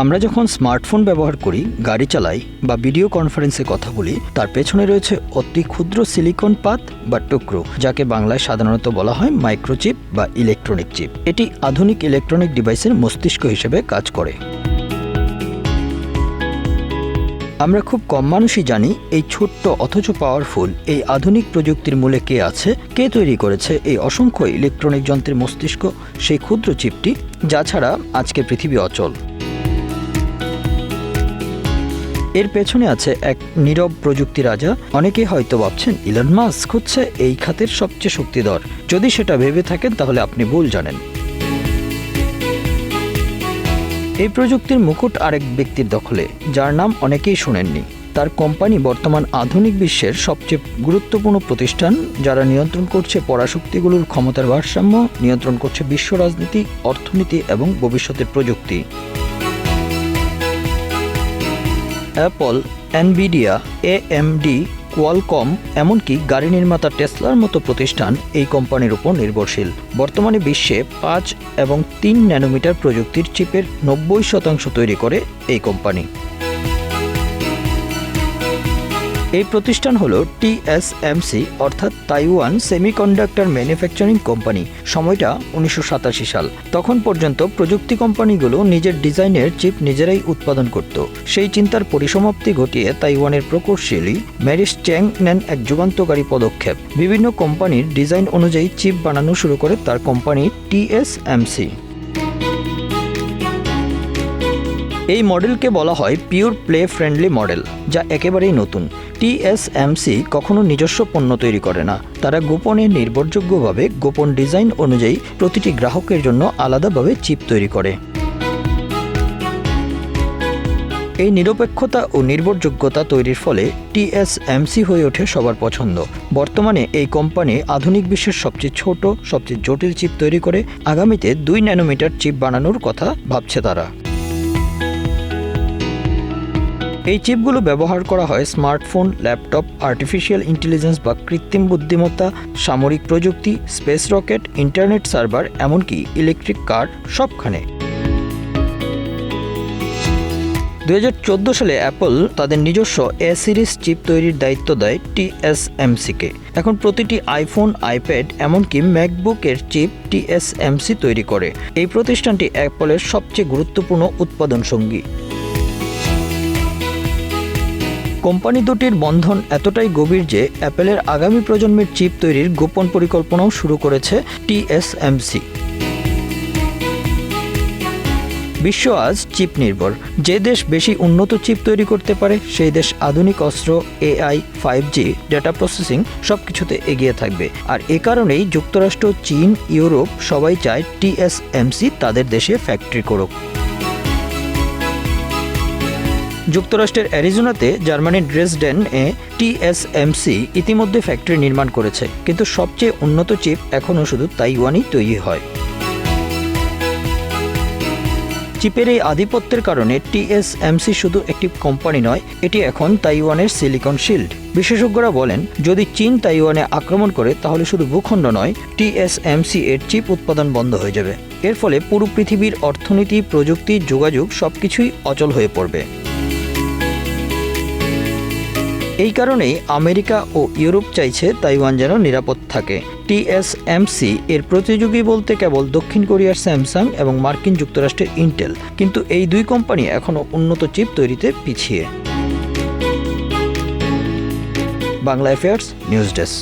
আমরা যখন স্মার্টফোন ব্যবহার করি, গাড়ি চালাই বা ভিডিও কনফারেন্সে কথা বলি, তার পেছনে রয়েছে অতি ক্ষুদ্র সিলিকন পাত বা টুকরো, যাকে বাংলায় সাধারণত বলা হয় মাইক্রোচিপ বা ইলেকট্রনিক চিপ। এটি আধুনিক ইলেকট্রনিক ডিভাইসের মস্তিষ্ক হিসেবে কাজ করে। আমরা খুব কম মানুষই জানি এই ছোট্ট অথচ পাওয়ারফুল এই আধুনিক প্রযুক্তির মূলে কে আছে, কে তৈরি করেছে এই অসংখ্য ইলেকট্রনিক যন্ত্রের মস্তিষ্ক, সেই ক্ষুদ্র চিপটি, যা ছাড়া আজকে পৃথিবী অচল। এর পেছনে আছে এক নীরব প্রযুক্তি রাজা। অনেকেই হয়তো ভাবছেন ইলন মাস্ক হচ্ছে এই খাতের সবচেয়ে শক্তিধর। যদি সেটা ভেবে থাকেন তাহলে আপনি ভুল জানেন। এই প্রযুক্তির মুকুট আরেক ব্যক্তির দখলে, যার নাম অনেকেই শোনেননি। তার কোম্পানি বর্তমান আধুনিক বিশ্বের সবচেয়ে গুরুত্বপূর্ণ প্রতিষ্ঠান, যারা নিয়ন্ত্রণ করছে পরাশক্তিগুলোর ক্ষমতার ভারসাম্য, নিয়ন্ত্রণ করছে বিশ্ব রাজনীতি, অর্থনীতি এবং ভবিষ্যতের প্রযুক্তি। অ্যাপল, এনভিডিয়া, এএমডি, কোয়ালকম, এমনকি গাড়ি নির্মাতা টেসলার মতো প্রতিষ্ঠান এই কোম্পানির উপর নির্ভরশীল। বর্তমানে বিশ্বে 5 এবং 3 ন্যানোমিটার প্রযুক্তির চিপের 90% তৈরি করে এই কোম্পানি। এই প্রতিষ্ঠান হলো TSMC, অর্থাৎ তাইওয়ান সেমিকন্ডাক্টর ম্যানুফ্যাকচারিং কোম্পানি। সময়টা 1987 সাল। তখন পর্যন্ত প্রযুক্তি কোম্পানিগুলো নিজের ডিজাইনের চিপ নিজেরাই উৎপাদন করত। সেই চিন্তার পরিসমাপ্তি ঘটিয়ে তাইওয়ানের প্রকৌশলী ম্যারিস চ্যাং নেন এক যুগান্তকারী পদক্ষেপ। বিভিন্ন কোম্পানির ডিজাইন অনুযায়ী চিপ বানানো শুরু করে তার কোম্পানি TSMC। এই মডেলকে বলা হয় পিওর প্লে ফ্রেন্ডলি মডেল, যা একেবারেই নতুন। TSMC কখনো নিজস্ব পণ্য তৈরি করে না। তারা গোপনে নির্ভরযোগ্যভাবে গোপন ডিজাইন অনুযায়ী প্রতিটি গ্রাহকের জন্য আলাদাভাবে চিপ তৈরি করে। এই নিরপেক্ষতা ও নির্ভরযোগ্যতা তৈরির ফলে TSMC হয়ে ওঠে সবার পছন্দ। বর্তমানে এই কোম্পানি আধুনিক বিশ্বের সবচেয়ে ছোট, সবচেয়ে জটিল চিপ তৈরি করে। আগামীতে 2 ন্যানোমিটার চিপ বানানোর কথা ভাবছে তারা। এই চিপগুলো ব্যবহার করা হয় স্মার্টফোন, ল্যাপটপ, আর্টিফিশিয়াল ইন্টেলিজেন্স বা কৃত্রিম বুদ্ধিমত্তা, সামরিক প্রযুক্তি, স্পেস রকেট, ইন্টারনেট সার্ভার, এমনকি ইলেকট্রিক কার, সবখানে। 2014 সালে অ্যাপল তাদের নিজস্ব A সিরিজ চিপ তৈরির দায়িত্ব দেয় TSMC-কে। এখন প্রতিটি আইফোন, আইপ্যাড, এমনকি ম্যাকবুকের চিপ TSMC তৈরি করে। এই প্রতিষ্ঠানটি অ্যাপলের সবচেয়ে গুরুত্বপূর্ণ উৎপাদন সঙ্গী। কোম্পানি দুটির বন্ধন এতটাই গভীর যে অ্যাপলের আগামী প্রজন্মের চিপ তৈরির গোপন পরিকল্পনাও শুরু করেছে TSMC। বিশ্ব আজ চিপ নির্ভর। যে দেশ বেশি উন্নত চিপ তৈরি করতে পারে, সেই দেশ আধুনিক অস্ত্র, AI, 5G, ডেটা প্রসেসিং সবকিছুতে এগিয়ে থাকবে। আর এ কারণেই যুক্তরাষ্ট্র, চীন, ইউরোপ সবাই চায় TSMC তাদের দেশে ফ্যাক্টরি করুক। যুক্তরাষ্ট্রের অ্যারিজোনাতে, জার্মানির ড্রেসডেন-এ TSMC ইতিমধ্যে ফ্যাক্টরি নির্মাণ করেছে, কিন্তু সবচেয়ে উন্নত চিপ এখনও শুধু তাইওয়ানেই তৈরি হয়। চিপের এই আধিপত্যের কারণে TSMC শুধু একটি কোম্পানি নয়, এটি এখন তাইওয়ানের সিলিকন শিল্ড। বিশেষজ্ঞরা বলেন, যদি চীন তাইওয়ানে আক্রমণ করে তাহলে শুধু ভূখণ্ড নয়, TSMC এর চিপ উৎপাদন বন্ধ হয়ে যাবে। এর ফলে পুরো পৃথিবীর অর্থনীতি, প্রযুক্তি, যোগাযোগ সবকিছুই অচল হয়ে পড়বে। এই কারণেই আমেরিকা ও ইউরোপ চাইছে তাইওয়ান যেন নিরাপদ থাকে। TSMC এর প্রতিযোগী বলতে কেবল দক্ষিণ কোরিয়ার স্যামসাং এবং মার্কিন যুক্তরাষ্ট্রের ইন্টেল, কিন্তু এই দুই কোম্পানি এখনও উন্নত চিপ তৈরিতে পিছিয়ে। Bangla affairs news desk.